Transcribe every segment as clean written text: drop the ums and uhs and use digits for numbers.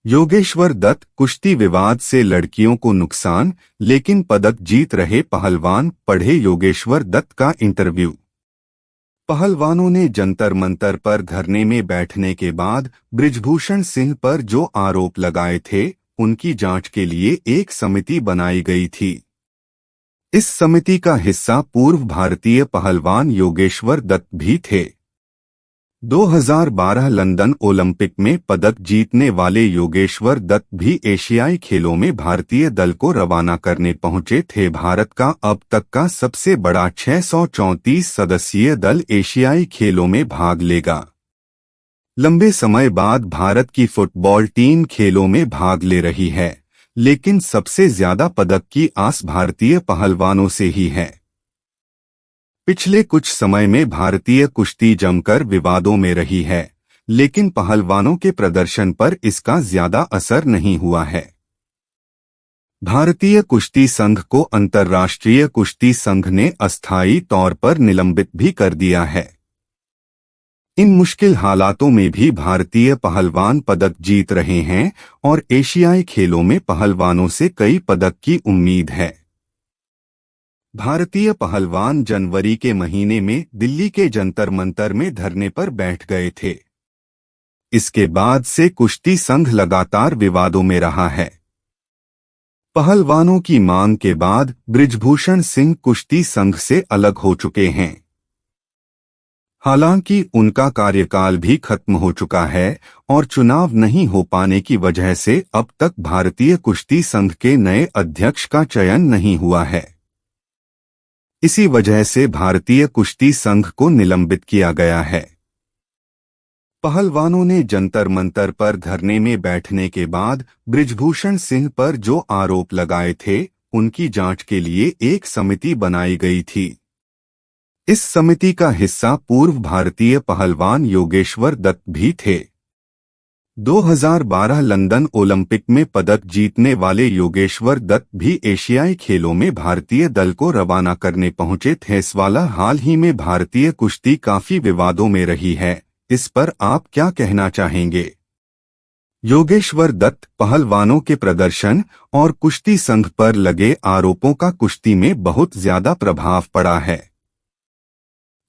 योगेश्वर दत्त कुश्ती विवाद से लड़कियों को नुकसान, लेकिन पदक जीत रहे पहलवान। पढ़े योगेश्वर दत्त का इंटरव्यू। पहलवानों ने जंतर मंतर पर धरने में बैठने के बाद बृजभूषण सिंह पर जो आरोप लगाए थे, उनकी जांच के लिए एक समिति बनाई गई थी। इस समिति का हिस्सा पूर्व भारतीय पहलवान योगेश्वर दत्त भी थे। 2012 लंदन ओलंपिक में पदक जीतने वाले योगेश्वर दत्त भी एशियाई खेलों में भारतीय दल को रवाना करने पहुंचे थे। भारत का अब तक का सबसे बड़ा 634 सदस्यीय दल एशियाई खेलों में भाग लेगा। लंबे समय बाद भारत की फुटबॉल टीम खेलों में भाग ले रही है, लेकिन सबसे ज्यादा पदक की आस भारतीय पहलवानों से ही है। पिछले कुछ समय में भारतीय कुश्ती जमकर विवादों में रही है, लेकिन पहलवानों के प्रदर्शन पर इसका ज्यादा असर नहीं हुआ है। भारतीय कुश्ती संघ को अंतर्राष्ट्रीय कुश्ती संघ ने अस्थायी तौर पर निलंबित भी कर दिया है। इन मुश्किल हालातों में भी भारतीय पहलवान पदक जीत रहे हैं और एशियाई खेलों में पहलवानों से कई पदक की उम्मीद है। भारतीय पहलवान जनवरी के महीने में दिल्ली के जंतर मंतर में धरने पर बैठ गए थे। इसके बाद से कुश्ती संघ लगातार विवादों में रहा है। पहलवानों की मांग के बाद बृजभूषण सिंह कुश्ती संघ से अलग हो चुके हैं। हालांकि उनका कार्यकाल भी खत्म हो चुका है और चुनाव नहीं हो पाने की वजह से अब तक भारतीय कुश्ती संघ के नए अध्यक्ष का चयन नहीं हुआ है। इसी वजह से भारतीय कुश्ती संघ को निलंबित किया गया है। पहलवानों ने जंतर मंतर पर धरने में बैठने के बाद बृजभूषण सिंह पर जो आरोप लगाए थे, उनकी जांच के लिए एक समिति बनाई गई थी। इस समिति का हिस्सा पूर्व भारतीय पहलवान योगेश्वर दत्त भी थे। 2012 लंदन ओलंपिक में पदक जीतने वाले योगेश्वर दत्त भी एशियाई खेलों में भारतीय दल को रवाना करने पहुंचे थे। इस वाला हाल ही में भारतीय कुश्ती काफी विवादों में रही है, इस पर आप क्या कहना चाहेंगे? योगेश्वर दत्त पहलवानों के प्रदर्शन और कुश्ती संघ पर लगे आरोपों का कुश्ती में बहुत ज्यादा प्रभाव पड़ा है।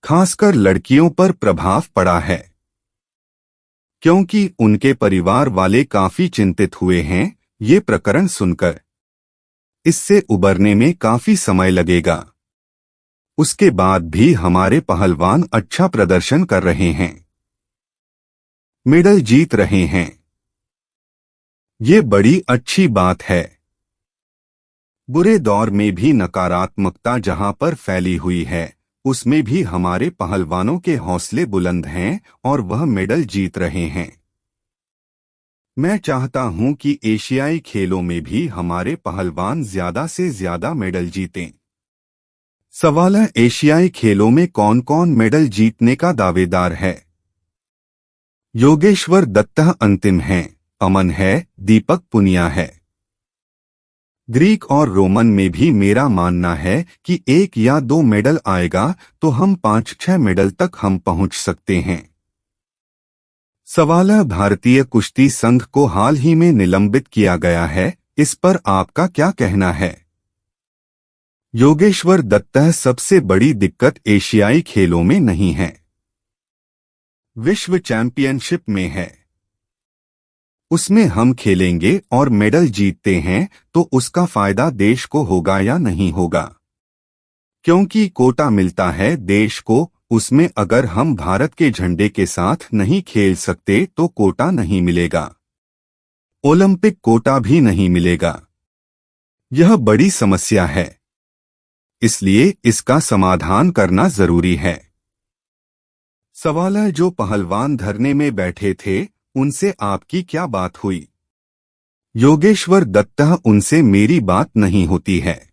खासकर लड़कियों पर प्रभाव पड़ा है, क्योंकि उनके परिवार वाले काफी चिंतित हुए हैं ये प्रकरण सुनकर। इससे उबरने में काफी समय लगेगा। उसके बाद भी हमारे पहलवान अच्छा प्रदर्शन कर रहे हैं, मेडल जीत रहे हैं। ये बड़ी अच्छी बात है। बुरे दौर में भी नकारात्मकता जहां पर फैली हुई है, उसमें भी हमारे पहलवानों के हौसले बुलंद हैं और वह मेडल जीत रहे हैं। मैं चाहता हूं कि एशियाई खेलों में भी हमारे पहलवान ज्यादा से ज्यादा मेडल जीतें। सवाल है, एशियाई खेलों में कौन कौन मेडल जीतने का दावेदार है? योगेश्वर दत्त अंतिम हैं, अमन है, दीपक पुनिया है। ग्रीक और रोमन में भी मेरा मानना है कि 1 या 2 मेडल आएगा तो हम 5-6 मेडल तक हम पहुंच सकते हैं। सवाल है, भारतीय कुश्ती संघ को हाल ही में निलंबित किया गया है, इस पर आपका क्या कहना है? योगेश्वर दत्त सबसे बड़ी दिक्कत एशियाई खेलों में नहीं है, विश्व चैंपियनशिप में है। उसमें हम खेलेंगे और मेडल जीतते हैं तो उसका फायदा देश को होगा या नहीं होगा? क्योंकि कोटा मिलता है देश को, उसमें अगर हम भारत के झंडे के साथ नहीं खेल सकते तो कोटा नहीं मिलेगा, ओलंपिक कोटा भी नहीं मिलेगा। यह बड़ी समस्या है, इसलिए इसका समाधान करना जरूरी है। सवाल है, जो पहलवान धरने में बैठे थे उनसे आपकी क्या बात हुई? योगेश्वर दत्त उनसे मेरी बात नहीं होती है।